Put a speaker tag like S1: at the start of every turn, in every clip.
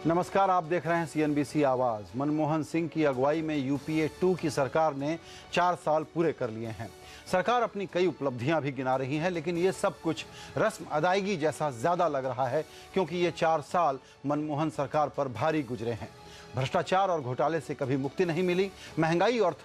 S1: नमस्कार, आप देख रहे हैं CNBC आवाज। मनमोहन सिंह की अगुवाई में UPA 2 की सरकार ने 4 साल पूरे कर लिए हैं। सरकार अपनी कई उपलब्धियां भी गिना रही है, लेकिन ये सब कुछ रस्म अदायगी जैसा ज्यादा लग रहा है, क्योंकि ये 4 साल मनमोहन सरकार पर भारी गुजरे हैं। भ्रष्टाचार और घोटाले से कभी मुक्ति नहीं मिली। महंगाई और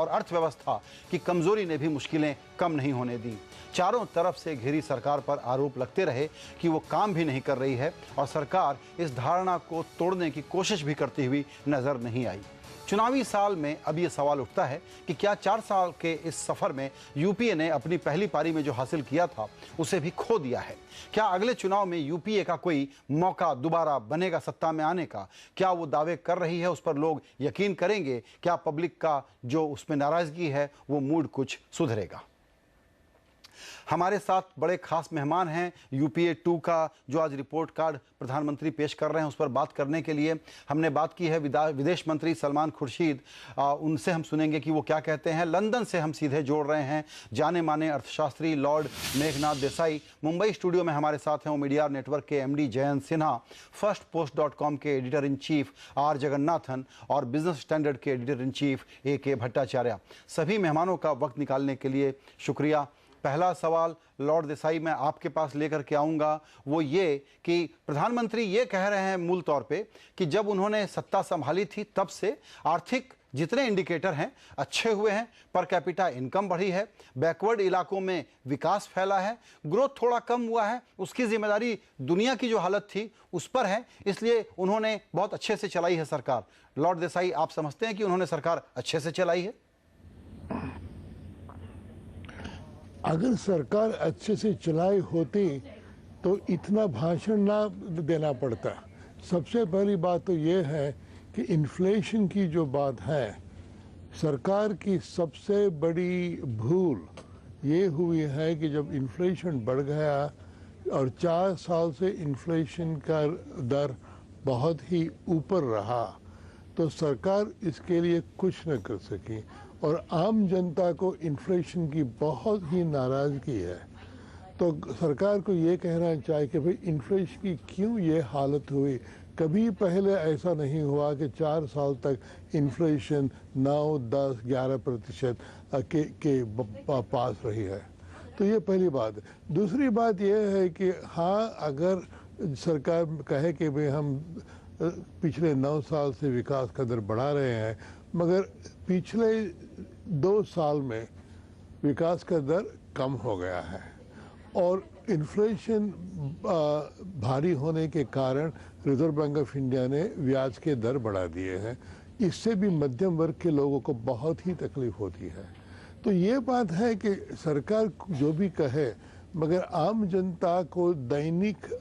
S1: अर्थव्यवस्था की कमजोरी ने भी मुश्किलें कम नहीं होने दी। चारों तरफ से घिरी सरकार पर आरोप लगते रहे कि वो काम भी नहीं कर रही है, और सरकार इस धारणा को तोड़ने की कोशिश भी करती हुई नजर नहीं आई। चुनावी साल में अब ये सवाल उठता है कि क्या 4 साल के इस सफर में UPA ने अपनी पहली पारी में जो हासिल किया था उसे भी खो दिया है? क्या अगले चुनाव में UPA का कोई मौका दोबारा बनेगा सत्ता में आने का? क्या वो दावे कर रही है उस पर लोग यकीन करेंगे? क्या पब्लिक का जो उसमें नाराजगी है वो मूड कुछ सुधरेगा? हमारे साथ बड़े खास मेहमान हैं UPA 2 का जो आज रिपोर्ट कार्ड प्रधानमंत्री पेश कर रहे हैं, उस पर बात करने के लिए हमने बात की है विदेश मंत्री सलमान खुर्शीद। उनसे हम सुनेंगे कि वो क्या कहते हैं। लंदन से हम सीधे जोड़ रहे हैं जाने माने अर्थशास्त्री लॉर्ड मेघनाथ देसाई। मुंबई स्टूडियो में हमारे साथ हैं ओमिडिया नेटवर्क के MD जयंत सिन्हा, फर्स्टपोस्ट.com के editor in chief R Jagannathan और बिजनेस स्टैंडर्ड के editor in chief AK Bhattacharya. सभी मेहमानों का वक्त निकालने के लिए शुक्रिया। पहला सवाल लॉर्ड देसाई मैं आपके पास लेकर के आऊँगा, वो ये कि प्रधानमंत्री ये कह रहे हैं मूल तौर पे कि जब उन्होंने सत्ता संभाली थी तब से आर्थिक जितने इंडिकेटर हैं अच्छे हुए हैं। पर कैपिटा इनकम बढ़ी है, बैकवर्ड इलाकों में विकास फैला है, ग्रोथ थोड़ा कम हुआ है। उसकी जिम्मेदारी दुनिया की जो हालत थी उस पर है, इसलिए उन्होंने बहुत अच्छे से चलाई है सरकार। लॉर्ड देसाई, आप समझते हैं कि उन्होंने सरकार अच्छे से चलाई है?
S2: अगर सरकार अच्छे से चलाई होती तो इतना भाषण ना देना पड़ता। सबसे पहली बात तो ये है कि इन्फ्लेशन की जो बात है, सरकार की सबसे बड़ी भूल ये हुई है कि जब इन्फ्लेशन बढ़ गया और 4 साल से इन्फ्लेशन का दर बहुत ही ऊपर रहा, तो सरकार इसके लिए कुछ न कर सकी और आम जनता को इन्फ्लेशन की बहुत ही नाराज़गी है। तो सरकार को ये कहना चाहिए कि भाई इन्फ्लेशन की क्यों ये हालत हुई। कभी पहले ऐसा नहीं हुआ कि 4 साल तक इन्फ्लेशन 9, 10, 11% के पास रही है। तो ये पहली बात है। दूसरी बात ये है कि हाँ, अगर सरकार कहे कि भाई हम पिछले 9 साल से विकास का दर बढ़ा रहे हैं, मगर पिछले 2 साल में विकास का दर कम हो गया है और इन्फ्लेशन भारी होने के कारण रिजर्व बैंक ऑफ इंडिया ने ब्याज के दर बढ़ा दिए हैं। इससे भी मध्यम वर्ग के लोगों को बहुत ही तकलीफ होती है। तो ये बात है कि सरकार जो भी कहे, मगर आम जनता को दैनिक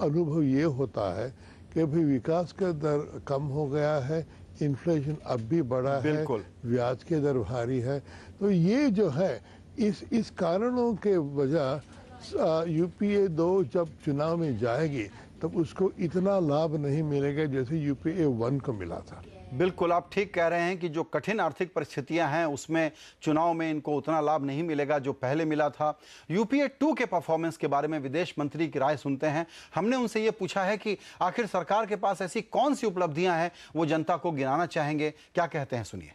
S2: अनुभव ये होता है कि भाई विकास का दर कम हो गया है, इन्फ्लेशन अब भी बढ़ा है, ब्याज के दर भारी है। तो ये जो है इस कारणों के वजह UPA 2 जब चुनाव में जाएगी तब उसको इतना लाभ नहीं मिलेगा जैसे UPA 1 को मिला था।
S1: बिल्कुल, आप ठीक कह रहे हैं कि जो कठिन आर्थिक परिस्थितियां हैं उसमें चुनाव में इनको उतना लाभ नहीं मिलेगा जो पहले मिला था। UPA 2 के परफॉर्मेंस के बारे में विदेश मंत्री की राय सुनते हैं। हमने उनसे ये पूछा है कि आखिर सरकार के पास ऐसी कौन सी उपलब्धियां हैं वो जनता को गिनाना चाहेंगे। क्या कहते हैं, सुनिए।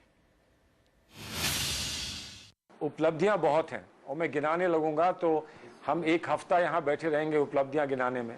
S3: उपलब्धियां बहुत हैं और मैं गिनाने लगूंगा तो हम 1 हफ्ता यहाँ बैठे रहेंगे उपलब्धियां गिनाने में।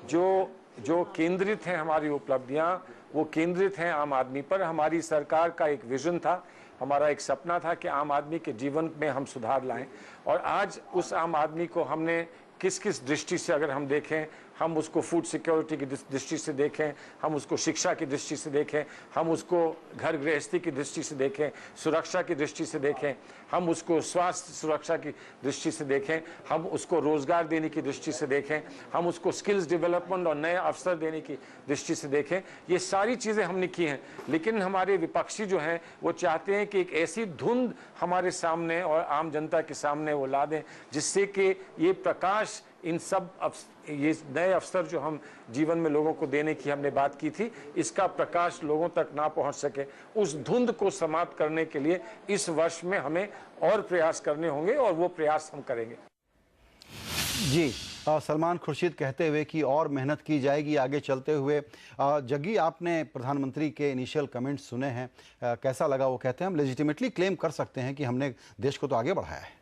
S3: जो केंद्रित हैं हमारी उपलब्धियां, वो केंद्रित हैं आम आदमी पर। हमारी सरकार का एक विजन था, हमारा एक सपना था कि आम आदमी के जीवन में हम सुधार लाएं, और आज उस आम आदमी को हमने किस किस दृष्टि से अगर हम देखें, हम उसको फूड सिक्योरिटी की दृष्टि से देखें, हम उसको शिक्षा की दृष्टि से देखें, हम उसको घर गृहस्थी की दृष्टि से देखें, सुरक्षा की दृष्टि से देखें, हम उसको स्वास्थ्य सुरक्षा की दृष्टि से देखें, हम उसको रोजगार देने की दृष्टि से देखें, हम उसको स्किल्स डेवलपमेंट और नए अवसर देने की दृष्टि से देखें। ये सारी चीज़ें हमने की हैं, लेकिन हमारे विपक्षी जो हैं वो चाहते हैं कि एक ऐसी धुंध हमारे सामने और आम जनता के सामने वो ला दें जिससे कि ये प्रकाश, इन सब ये नए अवसर जो हम जीवन में लोगों को देने की हमने बात की थी, इसका प्रकाश लोगों तक ना पहुंच सके। उस धुंध को समाप्त करने के लिए इस वर्ष में हमें और प्रयास करने होंगे और वो प्रयास हम करेंगे।
S1: जी, सलमान खुर्शीद कहते हुए कि और मेहनत की जाएगी आगे चलते हुए। जग्गी, आपने प्रधानमंत्री के इनिशियल कमेंट्स सुने हैं, कैसा लगा? वो कहते हैं हम लेजिटिमेटली क्लेम कर सकते हैं कि हमने देश को तो आगे बढ़ाया है।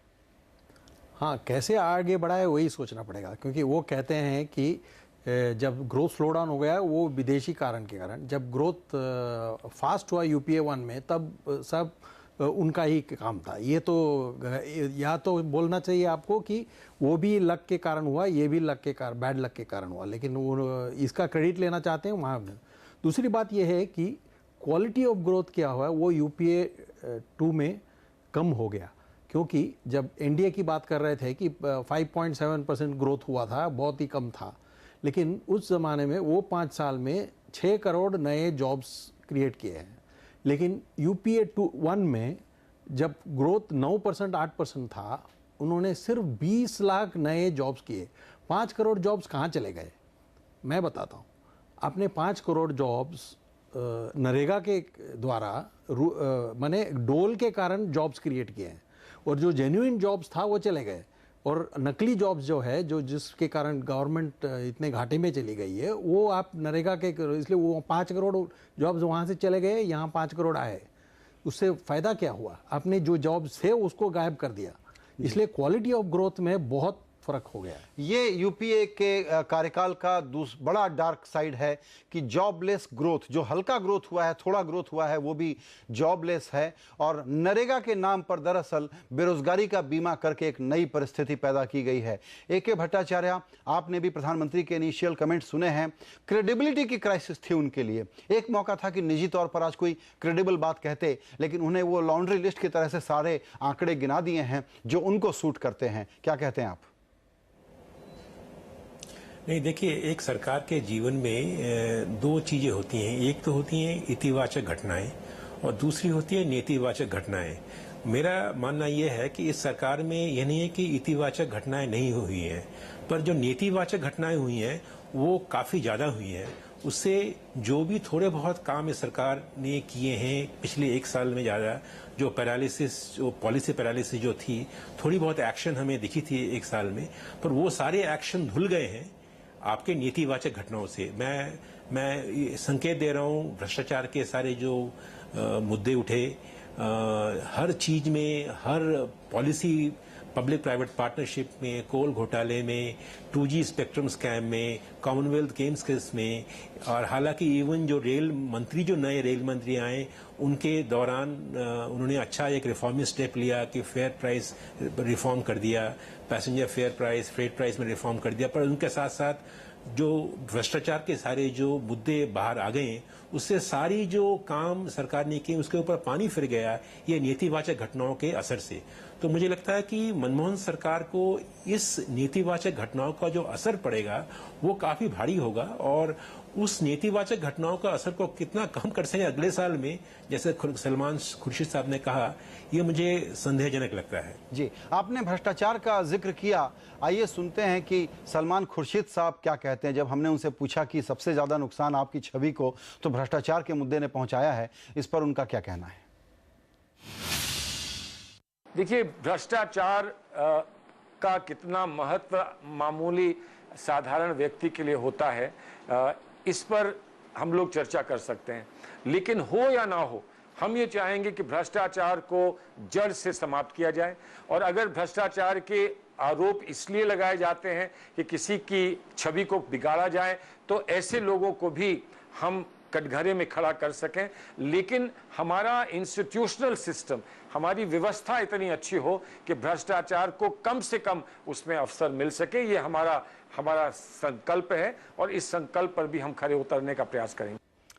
S4: हाँ, कैसे आगे बढ़ा है वही सोचना पड़ेगा, क्योंकि वो कहते हैं कि जब ग्रोथ स्लो डाउन हो गया वो विदेशी कारण के कारण, जब ग्रोथ फास्ट हुआ यूपीए 1 में तब सब उनका ही काम था। ये तो या तो बोलना चाहिए आपको कि वो भी लक के कारण हुआ, ये भी लक के कारण, बैड लक के कारण हुआ, लेकिन वो इसका क्रेडिट लेना चाहते हैं वहाँ। दूसरी बात ये है कि क्वालिटी ऑफ ग्रोथ क्या हुआ, वो यूपीए 2 में कम हो गया, क्योंकि जब एनडीए की बात कर रहे थे कि 5.7% ग्रोथ हुआ था, बहुत ही कम था, लेकिन उस ज़माने में वो 5 साल में 6 करोड़ नए जॉब्स क्रिएट किए हैं। लेकिन यूपीए 1 में जब ग्रोथ 9% 8% था, उन्होंने सिर्फ 20 लाख नए जॉब्स किए। 5 करोड़ जॉब्स कहाँ चले गए? मैं बताता हूँ। आपने 5 करोड़ जॉब्स नरेगा के द्वारा माने डोल के कारण जॉब्स क्रिएट किए हैं, और जो जेन्युइन जॉब्स था वो चले गए, और नकली जॉब्स जो है जो जिसके कारण गवर्नमेंट इतने घाटे में चली गई है, वो आप नरेगा के, इसलिए वो 5 करोड़ जॉब्स वहाँ से चले गए, यहाँ 5 करोड़ आए। उससे फ़ायदा क्या हुआ? आपने जो जॉब्स थे उसको गायब कर दिया। इसलिए क्वालिटी ऑफ ग्रोथ में बहुत फर्क हो गया है।
S1: ये यूपीए के कार्यकाल का बड़ा डार्क साइड है कि जॉबलेस ग्रोथ, जो हल्का ग्रोथ हुआ है, थोड़ा ग्रोथ हुआ है, वो भी जॉबलेस है। और नरेगा के नाम पर दरअसल बेरोजगारी का बीमा करके एक नई परिस्थिति पैदा की गई है। ए.के. भट्टाचार्य, आपने भी प्रधानमंत्री के इनिशियल कमेंट सुने हैं। क्रेडिबिलिटी की क्राइसिस थी उनके लिए। एक मौका था कि निजी तौर पर आज कोई क्रेडिबल बात कहते, लेकिन उन्हें वो लॉन्ड्री लिस्ट की तरह से सारे आंकड़े गिना दिए हैं जो उनको सूट करते हैं। क्या कहते हैं आप?
S5: नहीं, देखिए, एक सरकार के जीवन में दो चीजें होती हैं। एक तो होती हैं इतिवाचक घटनाएं और दूसरी होती है नेतिवाचक घटनाएं। मेरा मानना यह है कि इस सरकार में यह नहीं है कि इतिवाचक घटनाएं नहीं हुई हैं, पर जो नेतिवाचक घटनाएं हुई हैं वो काफी ज्यादा हुई हैं। उससे जो भी थोड़े बहुत काम इस सरकार ने किए हैं पिछले 1 साल में, ज्यादा जो पैरालिसिस, जो पॉलिसी पैरालिसिस जो थी, थोड़ी बहुत एक्शन हमें दिखी थी 1 साल में, पर वो सारे एक्शन धुल गए हैं आपके नीतिवाचक घटनाओं से। मैं संकेत दे रहा हूं, भ्रष्टाचार के सारे जो मुद्दे उठे, हर चीज में, हर पॉलिसी, पब्लिक प्राइवेट पार्टनरशिप में, कोल घोटाले में, 2G स्पेक्ट्रम स्कैम में, कॉमनवेल्थ गेम्स केस में, और हालांकि इवन जो रेल मंत्री, जो नए रेल मंत्री आए, उनके दौरान उन्होंने अच्छा एक रिफॉर्मिस्ट स्टेप लिया कि फेयर प्राइस रिफॉर्म कर दिया, passenger fair price, freight price में रिफॉर्म कर दिया। पर उनके साथ साथ जो भ्रष्टाचार के सारे जो मुद्दे बाहर आ गए, उससे सारी जो काम सरकार ने किए उसके ऊपर पानी फिर गया, ये नीतिवाचक घटनाओं के असर से। तो मुझे लगता है कि मनमोहन सरकार को इस नीतिवाचक घटनाओं का जो असर पड़ेगा वो काफी भारी होगा, और उस नीतिवाचक घटनाओं का असर को कितना कम कर सके अगले साल में, जैसे सलमान खुर्शीद साहब ने कहा, ये मुझे संदेहजनक लगता है।
S1: जी, आपने भ्रष्टाचार का जिक्र किया, आइए सुनते हैं कि सलमान खुर्शीद साहब क्या कहते हैं। जब हमने उनसे पूछा कि सबसे ज्यादा नुकसान आपकी छवि को तो भ्रष्टाचार के मुद्दे ने पहुंचाया है, इस पर उनका क्या कहना है?
S3: देखिए, भ्रष्टाचार का कितना महत्व मामूली साधारण व्यक्ति के लिए होता है, इस पर हम लोग चर्चा कर सकते हैं। लेकिन हो या ना हो, हम ये चाहेंगे कि भ्रष्टाचार को जड़ से समाप्त किया जाए। और अगर भ्रष्टाचार के आरोप इसलिए लगाए जाते हैं कि किसी की छवि को बिगाड़ा जाए, तो ऐसे लोगों को भी हम कटघरे में खड़ा कर सकें। लेकिन हमारा इंस्टीट्यूशनल सिस्टम, हमारी व्यवस्था इतनी अच्छी हो कि भ्रष्टाचार को कम से कम उसमें अवसर मिल सके। ये हमारा संकल्प है, और इस संकल्प पर भी हम खरे उतरने का प्रयास करेंगे।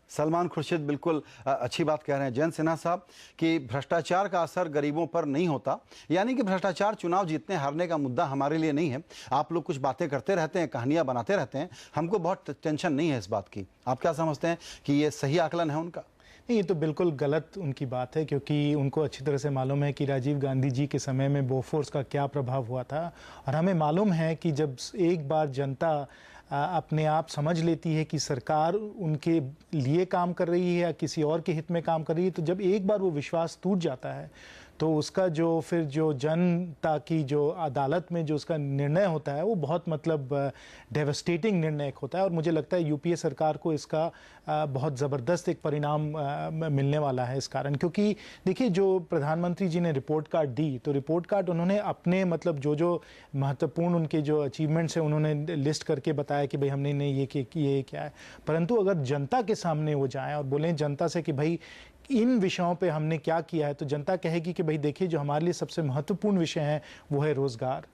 S1: सलमान खुर्शीद बिल्कुल अच्छी बात कह रहे हैं जयंत सिन्हा साहब कि भ्रष्टाचार का असर गरीबों पर नहीं होता, यानी कि भ्रष्टाचार चुनाव जीतने हारने का मुद्दा हमारे लिए नहीं है। आप लोग कुछ बातें करते रहते हैं, कहानियां बनाते रहते हैं, हमको बहुत टेंशन नहीं है इस बात की। आप क्या समझते हैं कि ये सही आकलन है उनका?
S6: नहीं, ये तो बिल्कुल गलत उनकी बात है, क्योंकि उनको अच्छी तरह से मालूम है कि राजीव गांधी जी के समय में बोफोर्स का क्या प्रभाव हुआ था। और हमें मालूम है कि जब एक बार जनता अपने आप समझ लेती है कि सरकार उनके लिए काम कर रही है या किसी और के हित में काम कर रही है, तो जब एक बार वो विश्वास टूट जाता है तो उसका जो फिर जो जनता की जो अदालत में जो उसका निर्णय होता है वो बहुत मतलब डेवस्टेटिंग निर्णय होता है। और मुझे लगता है यूपीए सरकार को इसका बहुत ज़बरदस्त एक परिणाम मिलने वाला है इस कारण, क्योंकि देखिए जो प्रधानमंत्री जी ने रिपोर्ट कार्ड दी तो रिपोर्ट कार्ड उन्होंने अपने मतलब जो जो महत्वपूर्ण उनके जो अचीवमेंट्स हैं उन्होंने लिस्ट करके बताया कि भाई हमने ये क्या है। परंतु अगर जनता के सामने वो जाएं और बोलें जनता से कि भाई इन विषयों पे हमने क्या किया है, तो जनता कहेगी कि भाई देखिए जो हमारे लिए सबसे महत्वपूर्ण विषय है वो है रोजगार,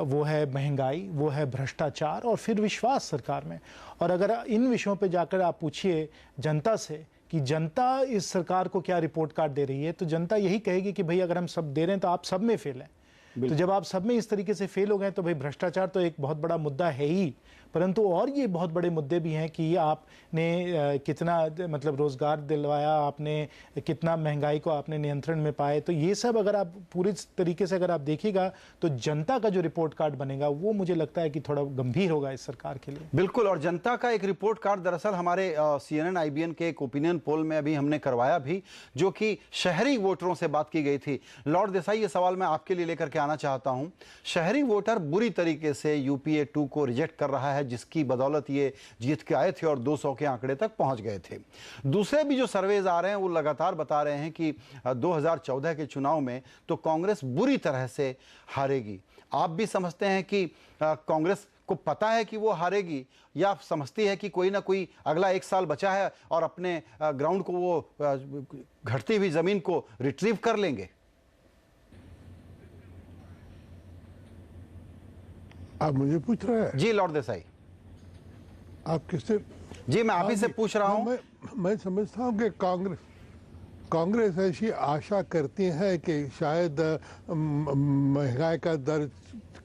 S6: वो है महंगाई, वो है भ्रष्टाचार और फिर विश्वास सरकार में। और अगर इन विषयों पे जाकर आप पूछिए जनता से कि जनता इस सरकार को क्या रिपोर्ट कार्ड दे रही है, तो जनता यही कहेगी कि भाई अगर हम सब दे रहे हैं तो आप सब में फेल हैं। तो जब आप सब में इस तरीके से फेल हो गए तो भाई भ्रष्टाचार तो एक बहुत बड़ा मुद्दा है ही, परंतु और ये बहुत बड़े मुद्दे भी हैं कि आपने कितना मतलब रोजगार दिलवाया, आपने कितना महंगाई को आपने नियंत्रण में पाए। तो ये सब अगर आप पूरी तरीके से अगर आप देखिएगा तो जनता का जो रिपोर्ट कार्ड बनेगा वो मुझे लगता है कि थोड़ा गंभीर होगा इस सरकार के लिए।
S1: बिल्कुल, और जनता का एक रिपोर्ट कार्ड दरअसल हमारे CNN IBN के एक ओपिनियन पोल में अभी हमने करवाया भी, जो कि शहरी वोटरों से बात की गई थी। लॉर्ड देसाई, ये सवाल मैं आपके लिए लेकर के आना चाहता हूं। शहरी वोटर बुरी तरीके से UPA 2 को रिजेक्ट कर रहा है, जिसकी बदौलत ये जीत के आए थे और 200 के आंकड़े तक पहुंच गए थे। दूसरे भी जो सर्वेज आ रहे हैं वो लगातार बता रहे हैं कि 2014 के चुनाव में तो कांग्रेस बुरी तरह से हारेगी। आप भी समझते हैं कि कांग्रेस को पता है कि वो हारेगी, या समझती है कि कोई ना कोई अगला 1 साल बचा है और अपने ग्राउंड को वो घटती हुई जमीन को रिट्रीव कर लेंगे?
S2: आप मुझे पूछ रहे हैं?
S1: जी लॉर्ड देसाई,
S2: आप किससे?
S1: जी मैं आप ही से पूछ रहा हूं।
S2: मैं समझता हूं कि कांग्रेस ऐसी आशा करती है कि शायद महंगाई का दर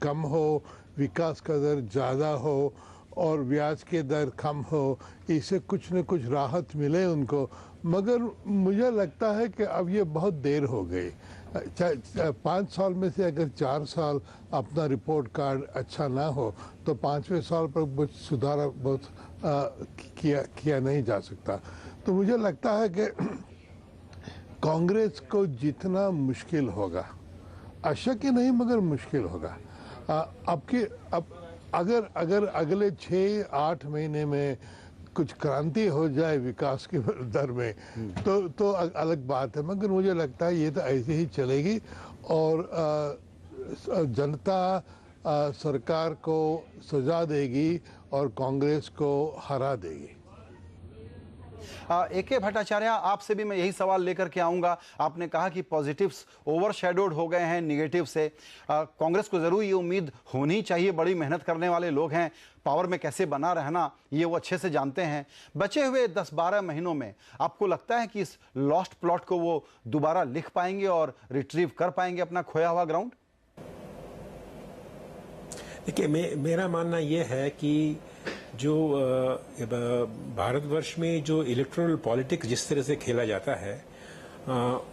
S2: कम हो, विकास का दर ज़्यादा हो और ब्याज के दर कम हो, इससे कुछ न कुछ राहत मिले उनको। मगर मुझे लगता है कि अब ये बहुत देर हो गई। 5 साल में से अगर 4 साल अपना रिपोर्ट कार्ड अच्छा ना हो तो 5वें साल पर कुछ सुधार बहुत किया नहीं जा सकता। तो मुझे लगता है कि कांग्रेस को जितना मुश्किल होगा, अशक ही नहीं मगर मुश्किल होगा। अब अगर अगले 6-8 महीने में कुछ क्रांति हो जाए विकास की दर में तो अलग बात है, मगर मुझे लगता है ये तो ऐसे ही चलेगी और जनता सरकार को सजा देगी और कांग्रेस को हरा देगी।
S1: AK भट्टाचार्य, आपसे भी मैं यही सवाल लेकर के आऊंगा। आपने कहा कि पॉजिटिव्स ओवरशैडोड हो गए हैं नेगेटिव से। कांग्रेस को जरूर ये उम्मीद होनी चाहिए, बड़ी मेहनत करने वाले लोग हैं, पावर में कैसे बना रहना ये वो अच्छे से जानते हैं। बचे हुए 10-12 महीनों में आपको लगता है कि इस लॉस्ट प्लॉट को वो दोबारा लिख पाएंगे और रिट्रीव कर पाएंगे अपना खोया हुआ ग्राउंड?
S5: देखिए, मेरा मानना यह है कि जो भारतवर्ष में जो इलेक्टोरल पॉलिटिक्स जिस तरह से खेला जाता है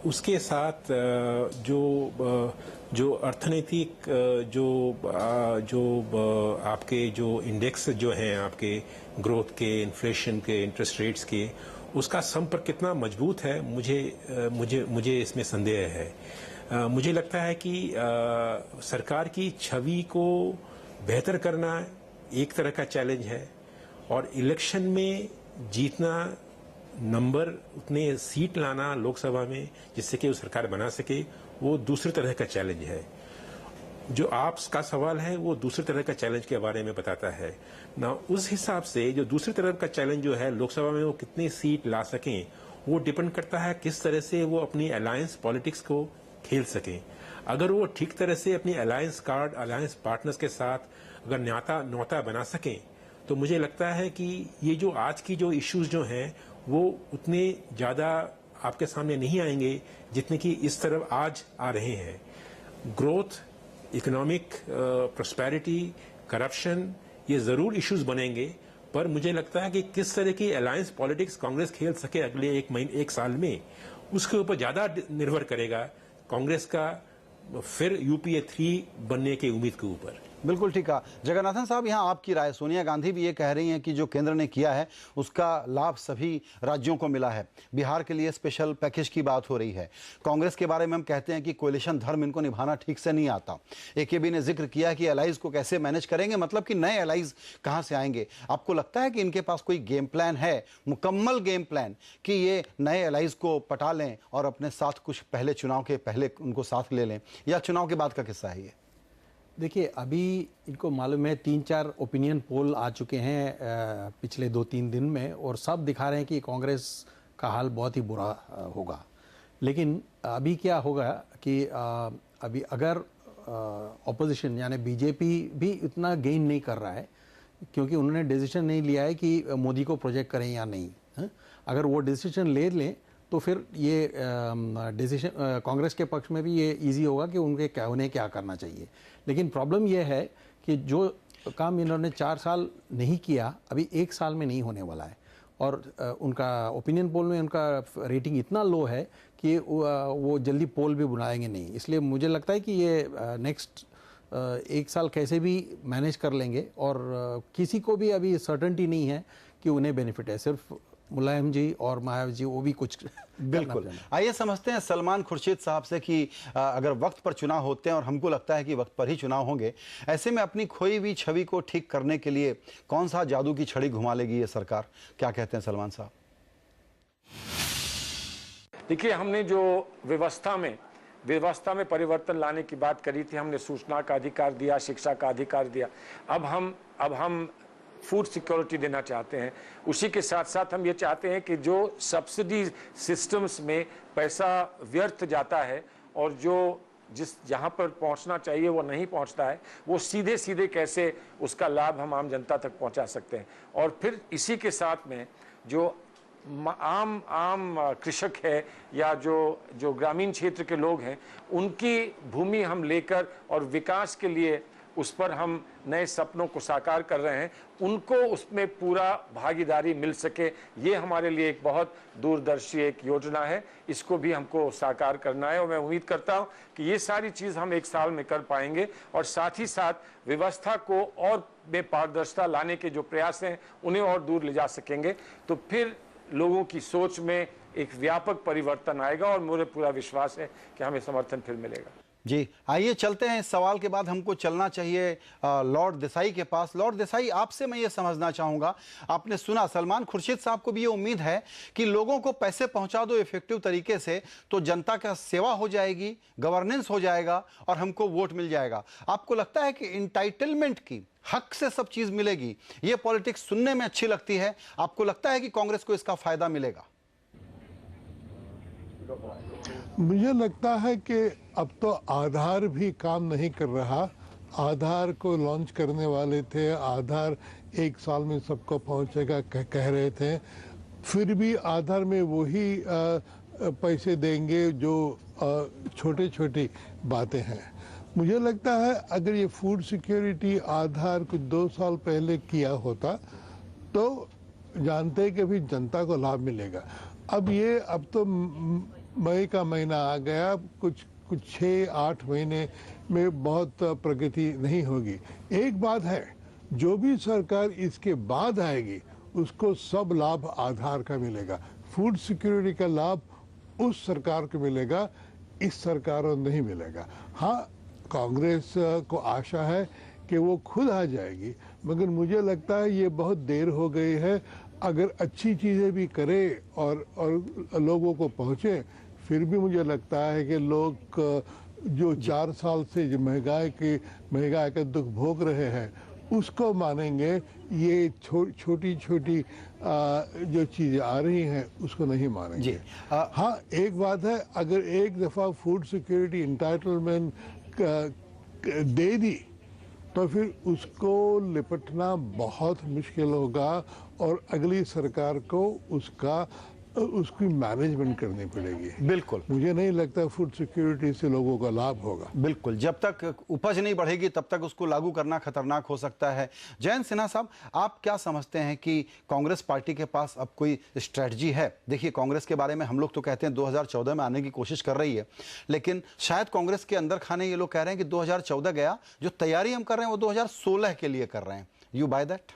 S5: उसके साथ जो अर्थनैतिक जो आपके जो इंडेक्स जो हैं आपके ग्रोथ के, इन्फ्लेशन के, इंटरेस्ट रेट्स के, उसका संपर्क कितना मजबूत है मुझे इसमें संदेह है। मुझे लगता है कि सरकार की छवि को बेहतर करना एक तरह का चैलेंज है और इलेक्शन में जीतना, नंबर उतने सीट लाना लोकसभा में जिससे कि वो सरकार बना सके, वो दूसरी तरह का चैलेंज है। जो आपका सवाल है वो दूसरी तरह का चैलेंज के बारे में बताता है ना। उस हिसाब से जो दूसरी तरफ का चैलेंज जो है लोकसभा में वो कितनी सीट ला सकें वो डिपेंड करता है किस तरह से वो अपनी अलायंस पॉलिटिक्स को खेल सकें। अगर वो ठीक तरह से अपनी अलायंस पार्टनर्स के साथ अगर न्योता बना सकें तो मुझे लगता है कि ये जो आज की जो इश्यूज जो हैं वो उतने ज़्यादा आपके सामने नहीं आएंगे जितने कि इस तरफ आज आ रहे हैं। ग्रोथ, इकोनॉमिक प्रॉस्पेरिटी, करप्शन, ये ज़रूर इश्यूज बनेंगे, पर मुझे लगता है कि किस तरह की अलायंस पॉलिटिक्स कांग्रेस खेल सके अगले 1 साल में, उसके ऊपर ज़्यादा निर्भर करेगा कांग्रेस का फिर UPA 3 बनने की उम्मीद के ऊपर।
S1: बिल्कुल ठीक है जगन्नाथन साहब, यहाँ आपकी राय। सोनिया गांधी भी ये कह रही हैं कि जो केंद्र ने किया है उसका लाभ सभी राज्यों को मिला है। बिहार के लिए स्पेशल पैकेज की बात हो रही है। कांग्रेस के बारे में हम कहते हैं कि कोलिशन धर्म इनको निभाना ठीक से नहीं आता। एकेबी ने जिक्र किया कि एलाइज को कैसे मैनेज करेंगे, मतलब कि नए एलाइज कहाँ से आएंगे। आपको लगता है कि इनके पास कोई गेम प्लान है, मुकम्मल गेम प्लान, कि ये नए एलाइज को पटा लें और अपने साथ कुछ पहले चुनाव के पहले उनको साथ ले लें, या चुनाव के बाद का किस्सा है ये?
S4: देखिए, अभी इनको मालूम है 3-4 ओपिनियन पोल आ चुके हैं पिछले 2-3 दिन में, और सब दिखा रहे हैं कि कांग्रेस का हाल बहुत ही बुरा होगा। लेकिन अभी क्या होगा कि अभी अगर ऑपोजिशन यानी बीजेपी भी इतना गेन नहीं कर रहा है, क्योंकि उन्होंने डिसीजन नहीं लिया है कि मोदी को प्रोजेक्ट करें या नहीं। अगर वो डिसीजन ले लें तो फिर ये डिसीजन कांग्रेस के पक्ष में भी ये इजी होगा कि उन्हें क्या करना चाहिए। लेकिन प्रॉब्लम ये है कि जो काम इन्होंने 4 साल नहीं किया, अभी 1 साल में नहीं होने वाला है। और उनका ओपिनियन पोल में उनका रेटिंग इतना लो है कि वो जल्दी पोल भी बुलाएंगे नहीं। इसलिए मुझे लगता है कि ये नेक्स्ट 1 साल कैसे भी मैनेज कर लेंगे, और किसी को भी अभी सर्टेनिटी नहीं है कि उन्हें बेनिफिट है। सिर्फ मुलायम जी और मायावती जी वो भी कुछ
S1: बिल्कुल। आइए समझते हैं सलमान खुर्शीद साहब से कि अगर वक्त पर चुनाव होते हैं, और हमको लगता है कि वक्त पर ही चुनाव होंगे, ऐसे में अपनी खोई हुई छवि को ठीक करने के लिए कौन सा जादू की छड़ी घुमा लेगी ये सरकार? क्या कहते हैं सलमान साहब?
S3: देखिए, हमने जो व्यवस्था में परिवर्तन लाने की बात करी थी, हमने सूचना का अधिकार दिया, शिक्षा का अधिकार दिया। अब हम फूड सिक्योरिटी देना चाहते हैं। उसी के साथ साथ हम ये चाहते हैं कि जो सब्सिडी सिस्टम्स में पैसा व्यर्थ जाता है और जो जहां पर पहुंचना चाहिए वो नहीं पहुंचता है, वो सीधे सीधे कैसे उसका लाभ हम आम जनता तक पहुंचा सकते हैं। और फिर इसी के साथ में जो आम कृषक है या जो ग्रामीण क्षेत्र के लोग हैं, उनकी भूमि हम लेकर और विकास के लिए उस पर हम नए सपनों को साकार कर रहे हैं, उनको उसमें पूरा भागीदारी मिल सके, ये हमारे लिए एक बहुत दूरदर्शी एक योजना है। इसको भी हमको साकार करना है और मैं उम्मीद करता हूं कि ये सारी चीज़ हम 1 साल में कर पाएंगे, और साथ ही साथ व्यवस्था को और में पारदर्शिता लाने के जो प्रयास हैं उन्हें और दूर ले जा सकेंगे। तो फिर लोगों की सोच में एक व्यापक परिवर्तन आएगा, और मुझे पूरा विश्वास है कि हमें समर्थन फिर मिलेगा।
S1: जी, आइए चलते हैं। इस सवाल के बाद हमको चलना चाहिए लॉर्ड देसाई के पास। लॉर्ड देसाई, आपसे मैं ये समझना चाहूँगा, आपने सुना सलमान खुर्शीद साहब को भी ये उम्मीद है कि लोगों को पैसे पहुंचा दो इफेक्टिव तरीके से तो जनता का सेवा हो जाएगी, गवर्नेंस हो जाएगा और हमको वोट मिल जाएगा। आपको लगता है कि इंटाइटलमेंट की हक से सब चीज़ मिलेगी? ये पॉलिटिक्स सुनने में अच्छी लगती है। आपको लगता है कि कांग्रेस को इसका फायदा मिलेगा?
S2: मुझे लगता है कि अब तो आधार भी काम नहीं कर रहा। आधार को लॉन्च करने वाले थे, आधार 1 साल में सबको पहुंचेगा कह रहे थे, फिर भी आधार में वही पैसे देंगे जो छोटी छोटी बातें हैं। मुझे लगता है अगर ये फूड सिक्योरिटी आधार कुछ 2 साल पहले किया होता तो जानते हैं कि भी जनता को लाभ मिलेगा। अब तो मई का महीना आ गया, कुछ 6-8 महीने में बहुत प्रगति नहीं होगी। एक बात है, जो भी सरकार इसके बाद आएगी उसको सब लाभ आधार का मिलेगा। फूड सिक्योरिटी का लाभ उस सरकार को मिलेगा, इस सरकार को नहीं मिलेगा। हाँ, कांग्रेस को आशा है कि वो खुद आ जाएगी, मगर मुझे लगता है ये बहुत देर हो गई है। अगर अच्छी चीज़ें भी करे और लोगों को पहुँचे, फिर भी मुझे लगता है कि लोग जो 4 साल से जो महंगाई का दुख भोग रहे हैं उसको मानेंगे। ये छोटी छोटी जो चीज़ें आ रही हैं उसको नहीं मानेंगे। हाँ, एक बात है, अगर एक दफ़ा फूड सिक्योरिटी इंटाइटलमेंट दे दी तो फिर उसको लिपटना बहुत मुश्किल होगा और अगली सरकार को उसका उसकी मैनेजमेंट करनी पड़ेगी।
S1: बिल्कुल,
S2: मुझे नहीं लगता फूड सिक्योरिटी से लोगों का लाभ होगा।
S1: बिल्कुल, जब तक उपज नहीं बढ़ेगी तब तक उसको लागू करना खतरनाक हो सकता है। जयंत सिन्हा साहब, आप क्या समझते हैं कि कांग्रेस पार्टी के पास अब कोई स्ट्रेटजी है? देखिए, कांग्रेस के बारे में हम लोग तो कहते हैं 2014 में आने की कोशिश कर रही है, लेकिन शायद कांग्रेस के अंदर खाने ये लोग कह रहे हैं कि 2014 गया, जो तैयारी हम कर रहे हैं वो 2016 के लिए कर रहे हैं। You by that?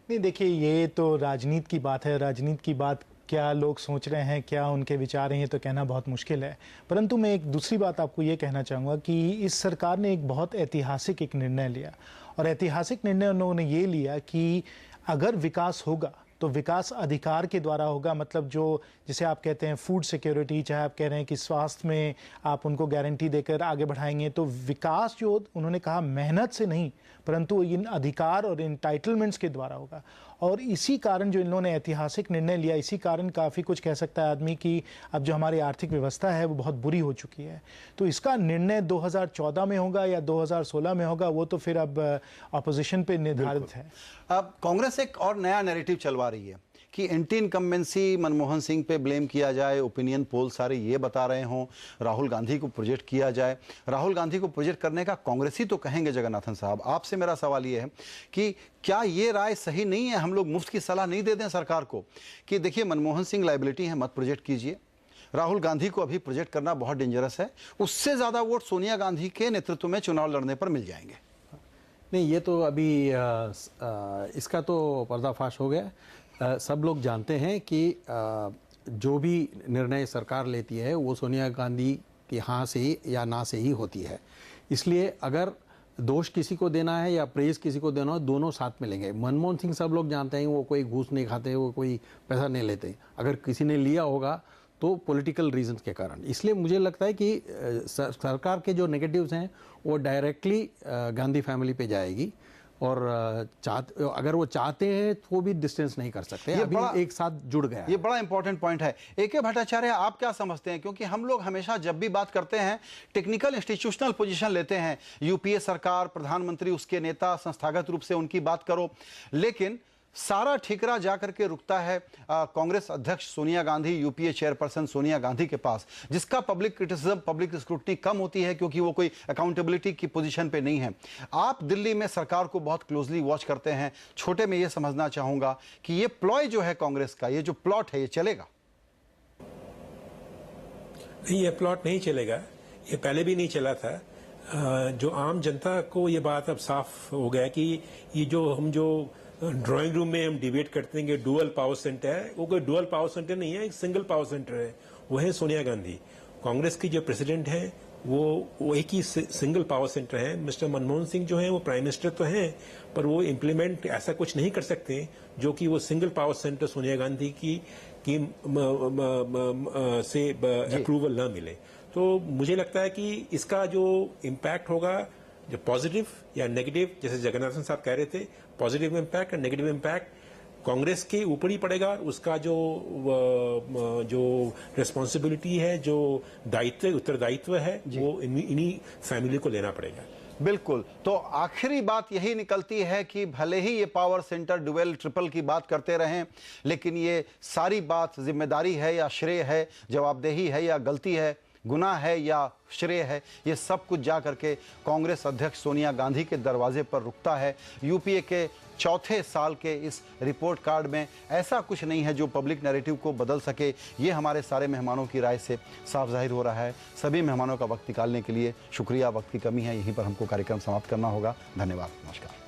S6: नहीं, देखिए, ये तो राजनीति की बात है। राजनीति की बात क्या लोग सोच रहे हैं, क्या उनके विचार हैं, ये तो कहना बहुत मुश्किल है। परंतु मैं एक दूसरी बात आपको ये कहना चाहूँगा कि इस सरकार ने एक बहुत ऐतिहासिक एक निर्णय लिया, और ऐतिहासिक निर्णय उन्होंने ये लिया कि अगर विकास होगा तो विकास अधिकार के द्वारा होगा। मतलब जो जिसे आप कहते हैं फूड सिक्योरिटी, चाहे आप कह रहे हैं कि स्वास्थ्य में आप उनको गारंटी देकर आगे बढ़ाएंगे, तो विकास जो उन्होंने कहा मेहनत से नहीं, परंतु इन अधिकार और इंटाइटलमेंट्स के द्वारा होगा। और इसी कारण जो इन्होंने ऐतिहासिक निर्णय लिया, इसी कारण काफ़ी कुछ कह सकता है आदमी कि अब जो हमारी आर्थिक व्यवस्था है वो बहुत बुरी हो चुकी है। तो इसका निर्णय 2014 में होगा या 2016 में होगा, वो तो फिर अब अपोजिशन पे निर्धारित है।
S1: अब कांग्रेस एक और नया नैरेटिव चलवा रही है कि एंटी इनकम्बेंसी मनमोहन सिंह पे ब्लेम किया जाए, ओपिनियन पोल सारे ये बता रहे हों, राहुल गांधी को प्रोजेक्ट किया जाए। राहुल गांधी को प्रोजेक्ट करने का कांग्रेसी तो कहेंगे जगन्नाथन साहब। आपसे मेरा सवाल ये है कि क्या ये राय सही नहीं है? हम लोग मुफ्त की सलाह नहीं दे दें सरकार को कि देखिए मनमोहन सिंह लाइबिलिटी है, मत प्रोजेक्ट कीजिए। राहुल गांधी को अभी प्रोजेक्ट करना बहुत डेंजरस है, उससे ज़्यादा वोट सोनिया गांधी के नेतृत्व में चुनाव लड़ने पर मिल जाएंगे।
S4: नहीं, ये तो अभी इसका तो पर्दाफाश हो गया। सब लोग जानते हैं कि जो भी निर्णय सरकार लेती है वो सोनिया गांधी की हाँ से ही या ना से ही होती है। इसलिए अगर दोष किसी को देना है या प्रेज किसी को देना हो, दोनों साथ में लेंगे। मनमोहन सिंह सब लोग जानते हैं वो कोई घूस नहीं खाते, वो कोई पैसा नहीं लेते। अगर किसी ने लिया होगा तो पॉलिटिकल रीजंस के कारण। इसलिए मुझे लगता है कि सरकार के जो नेगेटिव्स हैं वो डायरेक्टली गांधी फैमिली पे जाएगी, और अगर वो चाहते हैं तो वो भी डिस्टेंस नहीं कर सकते। अभी एक साथ जुड़ गया।
S1: ये बड़ा इंपॉर्टेंट पॉइंट है। ए.के. भट्टाचार्य, आप क्या समझते हैं? क्योंकि हम लोग हमेशा जब भी बात करते हैं टेक्निकल इंस्टीट्यूशनल पोजीशन लेते हैं, यूपीए सरकार, प्रधानमंत्री, उसके नेता, संस्थागत रूप से उनकी बात करो, लेकिन सारा ठिकरा जाकर के रुकता है कांग्रेस अध्यक्ष सोनिया गांधी, यूपीए चेयरपर्सन सोनिया गांधी के पास, जिसका पब्लिक क्रिटिसिज्म, पब्लिक स्क्रूटनी कम होती है क्योंकि वो कोई अकाउंटेबिलिटी की पोजीशन पे नहीं है। आप दिल्ली में सरकार को बहुत क्लोजली वॉच करते हैं। छोटे में ये समझना चाहूंगा कि ये प्लॉय जो है कांग्रेस का, ये जो प्लॉट है, ये चलेगा?
S5: नहीं, ये प्लॉट नहीं चलेगा। ये पहले भी नहीं चला था। जो आम जनता को ये बात अब साफ हो गया कि ये जो ड्राइंग रूम में हम डिबेट करते हैं कि डुअल पावर सेंटर है, वो कोई डुअल पावर सेंटर नहीं है, एक सिंगल पावर सेंटर है। वो है सोनिया गांधी। कांग्रेस की जो प्रेसिडेंट है वो एक ही सिंगल पावर सेंटर है। मिस्टर मनमोहन सिंह जो है वो प्राइम मिनिस्टर तो हैं, पर वो इम्प्लीमेंट ऐसा कुछ नहीं कर सकते जो कि वो single power centre Sonia Gandhi की से अप्रूवल ना मिले। तो मुझे लगता है कि इसका जो इम्पैक्ट होगा, जो पॉजिटिव या नेगेटिव, जैसे जगन्नाथन साहब कह रहे थे, पॉजिटिव इम्पैक्ट और नेगेटिव इम्पैक्ट कांग्रेस के ऊपर ही पड़ेगा। उसका जो रिस्पॉन्सिबिलिटी है, जो दायित्व, उत्तरदायित्व है, वो इन्हीं फैमिली को लेना पड़ेगा।
S1: बिल्कुल। तो आखिरी बात यही निकलती है कि भले ही ये पावर सेंटर डुअल ट्रिपल की बात करते रहें, लेकिन ये सारी बात जिम्मेदारी है या श्रेय है, जवाबदेही है या गलती है, गुनाह है या श्रेय है, ये सब कुछ जा करके कांग्रेस अध्यक्ष सोनिया गांधी के दरवाजे पर रुकता है। यूपीए के चौथे साल के इस रिपोर्ट कार्ड में ऐसा कुछ नहीं है जो पब्लिक नैरेटिव को बदल सके। ये हमारे सारे मेहमानों की राय से साफ जाहिर हो रहा है। सभी मेहमानों का वक्त निकालने के लिए शुक्रिया। वक्त की कमी है, यहीं पर हमको कार्यक्रम समाप्त करना होगा। धन्यवाद, नमस्कार।